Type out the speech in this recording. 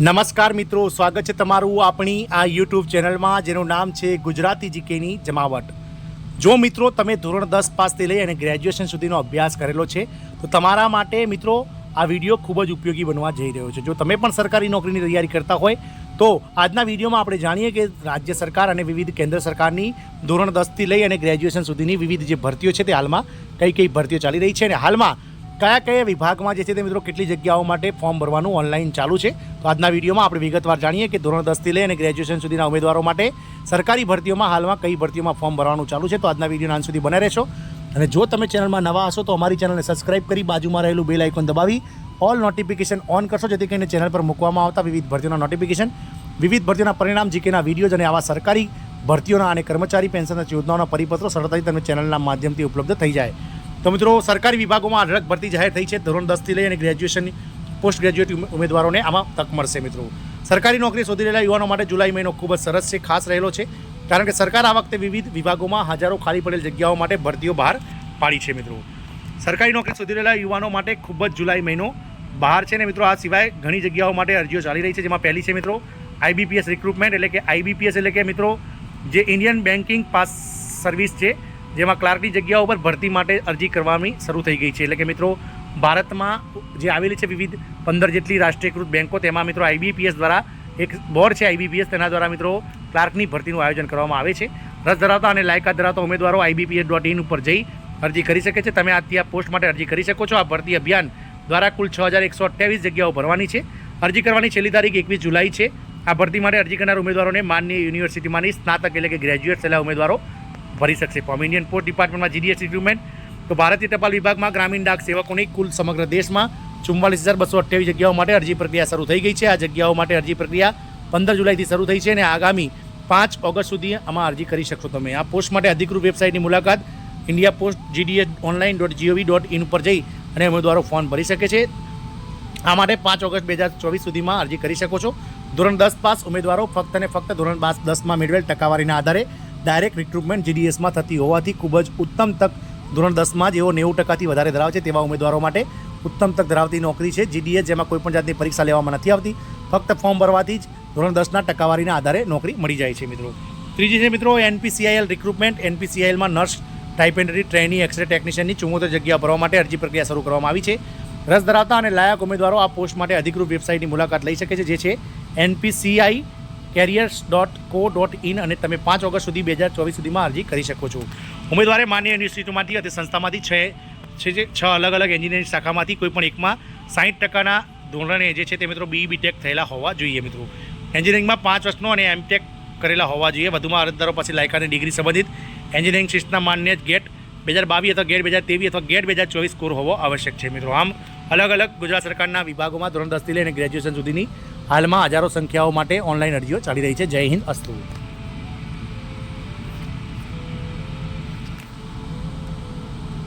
નમસ્કાર મિત્રો, સ્વાગત છે તમારું આપણી આ યુટ્યુબ ચેનલમાં જેનું નામ છે ગુજરાતી જીકેની જમાવટ. જો મિત્રો તમે ધોરણ 10 પાસથી લઈ અને ગ્રેજ્યુએશન સુધીનો અભ્યાસ કરેલો છે તો તમારા માટે મિત્રો આ વિડીયો ખૂબ જ ઉપયોગી બનવા જઈ રહ્યો છે. જો તમે પણ સરકારી નોકરીની તૈયારી કરતા હોય તો આજના વિડીયોમાં આપણે જાણીએ કે રાજ્ય સરકાર અને વિવિધ કેન્દ્ર સરકારની ધોરણ 10થી લઈ અને ગ્રેજ્યુએશન સુધીની વિવિધ જે ભરતીઓ છે તે હાલમાં કઈ ભરતીઓ ચાલી રહી છે અને હાલમાં કયા વિભાગમાં જે છે તે મિત્રો કેટલી જગ્યાઓ માટે ફોર્મ ભરવાનું ઓનલાઈન ચાલુ છે. તો આજના વિડીયોમાં આપણે વિગતવાર જાણીએ કે ધોરણ 10થી લઈ અને ગ્રેજ્યુએશન સુધીના ઉમેદવારો માટે સરકારી ભરતીઓમાં હાલમાં કઈ ભરતીઓમાં ફોર્મ ભરવાનું ચાલુ છે. તો આજના વિડીયોના અંત સુધી બને રહેશો અને જો તમે ચેનલમાં નવા હશો તો અમારી ચેનલને સબસ્ક્રાઇબ કરી બાજુમાં રહેલું બેલ આઇકોન દબાવી ઓલ નોટિફિકેશન ઓન કરશો, જેથી કરીને ચેનલ પર મૂકવામાં આવતા વિવિધ ભરતીઓના નોટિફિકેશન, વિવિધ ભરતીઓના પરિણામ, જીકેના વિડીયોઝ અને આવા સરકારી ભરતીઓના અને કર્મચારી પેન્શન યોજનાઓના પરિપત્રો સરળતાથી તમને ચેનલના માધ્યમથી ઉપલબ્ધ થઈ જાય. તો મિત્રો સરકારી વિભાગોમાં અઢળક ભરતી જાહેર થઈ છે. ધોરણ 10થી લઈ અને ગ્રેજ્યુએશન પોસ્ટ ગ્રેજ્યુએટ ઉમેદવારોને આમાં તક મળશે. મિત્રો સરકારી નોકરી શોધી રહેલા યુવાનો માટે જુલાઈ મહિનો ખૂબ જ સરસ છે, ખાસ રહેલો છે, કારણ કે સરકાર આ વખતે વિવિધ વિભાગોમાં હજારો ખાલી પડેલ જગ્યાઓ માટે ભરતીઓ બહાર પાડી છે. મિત્રો સરકારી નોકરી શોધી રહેલા યુવાનો માટે ખૂબ જ જુલાઈ મહિનો બહાર છે ને મિત્રો આ સિવાય ઘણી જગ્યાઓ માટે અરજીઓ ચાલી રહી છે. જેમાં પહેલી છે મિત્રો આઈબીપીએસ રિક્રુટમેન્ટ, એટલે કે આઈબીપીએસ એટલે કે મિત્રો જે ઇન્ડિયન બેન્કિંગ પાસ સર્વિસ છે, જેમાં ક્લાર્કની જગ્યાઓ પર ભરતી માટે અરજી કરવાની શરૂ થઈ ગઈ છે. એટલે કે મિત્રો ભારતમાં જે આવેલી છે વિવિધ 15 જેટલી રાષ્ટ્રીયકૃત બેન્કો, તેમાં મિત્રો આઈબીપીએસ દ્વારા એક બોર્ડ છે આઈબીપીએસ, તેના દ્વારા મિત્રો ક્લાર્કની ભરતીનું આયોજન કરવામાં આવે છે. રસ ધરાવતા અને લાયકાત ધરાવતા ઉમેદવારો IBPS.in ઉપર જઈ અરજી કરી શકે છે. તમે આજથી આ પોસ્ટ માટે અરજી કરી શકો છો. આ ભરતી અભિયાન દ્વારા કુલ 6128 જગ્યાઓ ભરવાની છે. અરજી કરવાની છેલ્લી તારીખ 21 જુલાઈ છે. આ ભરતી માટે અરજી કરનાર ઉમેદવારોને માન્ય યુનિવર્સિટીમાંની સ્નાતક એટલે કે ગ્રેજ્યુએટ થયેલા ઉમેદવારો ભરી શકશે. ફોર્મ ઇન્ડિયન પોસ્ટ ડિપાર્ટમેન્ટમાં GDS રિક્રુટમેન્ટ, તો ભારતીય ટપાલ વિભાગમાં ગ્રામીણ ડાક સેવકોની કુલ સમગ્ર દેશમાં 44228 જગ્યાઓ માટે અરજી પ્રક્રિયા શરૂ થઈ ગઈ છે. આ જગ્યાઓ માટે અરજી પ્રક્રિયા 15 જુલાઈથી શરૂ થઈ છે અને આગામી 5 ઓગસ્ટ સુધી આમાં અરજી કરી શકશો તમે. આ પોસ્ટ માટે અધિકૃત વેબસાઇટની મુલાકાત ઇન્ડિયા પોસ્ટ gds.online.gov.in ઉપર જઈ અને ઉમેદવારો ફોર્મ ભરી શકે છે. આ માટે 5 ઓગસ્ટ 2024 સુધીમાં અરજી કરી શકો છો. ધોરણ 10 પાસ ઉમેદવારો ફક્ત અને ફક્ત ધોરણ 10માં મેળવેલ ટકાવારીના આધારે ડાયરેક્ટ રિક્રુટમેન્ટ GDSમાં થતી હોવાથી ખૂબ જ ઉત્તમ તક ધોરણ 10માં જેઓ 90% વધારે ધરાવે છે તેવા ઉમેદવારો માટે ઉત્તમ તક ધરાવતી નોકરી છે GDS, જેમાં કોઈપણ જાતની પરીક્ષા લેવામાં નથી આવતી. ફક્ત ફોર્મ ભરવાથી જ ધોરણ 10ના ટકાવારીના આધારે નોકરી મળી જાય છે. મિત્રો ત્રીજી છે મિત્રો NPCIL રિક્રુટમેન્ટ. NPCILમાં નર્સ, ટાઇપેન્ડરી, ટ્રેની, એક્સરે ટેકનિશિયનની 74 જગ્યા ભરવા માટે અરજી પ્રક્રિયા શરૂ કરવામાં આવી છે. રસ ધરાવતા અને લાયક ઉમેદવારો આ પોસ્ટ માટે અધિકૃત વેબસાઇટની મુલાકાત લઈ શકે છે, જે છે npcicareers.co.in અને તમે 5 ઓગસ્ટ સુધી 2024 સુધીમાં અરજી કરી શકો છો. ઉમેદવારે માન્ય યુનિવર્સિટીમાંથી અથવા સંસ્થામાંથી 6 અલગ અલગ એન્જિનિયરિંગ શાખામાંથી કોઈપણ એકમાં 60%ના ધોરણે જે છે તે મિત્રો BE.BTech થયેલા હોવા જોઈએ. મિત્રો એન્જિનિયરિંગમાં 5 વર્ષનો અને M.Tech કરેલા હોવા જોઈએ. વધુમાં અરજદારો પાસે લાયકાતની ડિગ્રી સંબંધિત એન્જિનિયરિંગ શિસ્તના માન્ય GATE 2022 અથવા GATE 2023 અથવા GATE 2024 સ્કોર હોવો આવશ્યક છે. મિત્રો આમ અલગ અલગ ગુજરાત સરકારના વિભાગોમાં ધોરણ 10થી લઈને ગ્રેજ્યુએશન સુધીની હાલમાં હજારો સંખ્યાઓ માટે ઓનલાઈન અરજીઓ ચાલી રહી છે. જય હિન્દ, અસ્તુ.